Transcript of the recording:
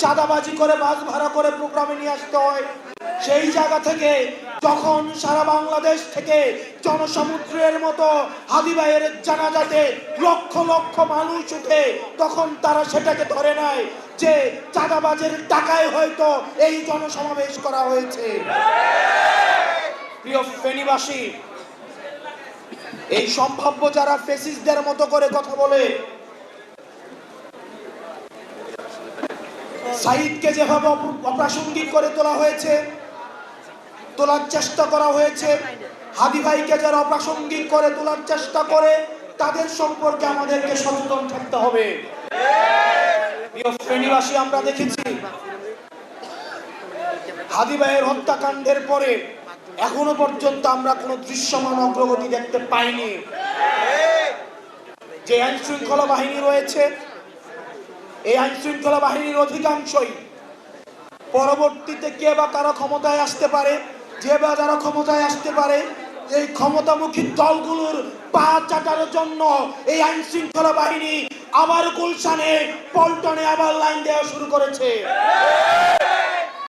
চাঁদাবাজি করে বাস ভাড়া করে প্রোগ্রামে নিয়ে আসতে হয়। সেই জায়গা থেকে যখন সারা বাংলাদেশ থেকে জনসমুদ্রের মতো হাদি ভাইয়ের জানাজাতে লক্ষ লক্ষ মানুষ উঠে, তখন তারা সেটাকে ধরে নেয় যে চাঁদাবাজের টাকায় হয়তো এই জনসমাবেশ করা হয়েছে। প্রিয় ফেনীবাসী, এই সম্ভাব্য যারা ফেসিস্টদের মতো করে কথা বলে, সাঈদকে যেভাবে অপ্রাসঙ্গিক করে তোলা হয়েছে, তোলার চেষ্টা করা হয়েছে, হাদি ভাইকে যারা অপ্রাসঙ্গিক করে তোলার চেষ্টা করে, তাদের সম্পর্কে আমাদেরকে সচেতন থাকতে হবে। প্রিয় ফেনীবাসী, আমরা দেখেছি হাদি ভাইয়ের হত্যাকাণ্ডের পরে এখনো পর্যন্ত আমরা কোনো দৃশ্যমান অগ্রগতি দেখতে পাইনি। যে আইন শৃঙ্খলা বাহিনী রয়েছে, এই আইন শৃঙ্খলা বাহিনীর অধিকাংশই পরবর্তীতে কে বা কারা ক্ষমতায় আসতে পারে, যে বা যারা ক্ষমতায় আসতে পারে, এই ক্ষমতামুখী দলগুলোর পা চাটার জন্য এই আইন শৃঙ্খলা বাহিনী আবার গুলশানে, পল্টনে আবার লাইন দেওয়া শুরু করেছে।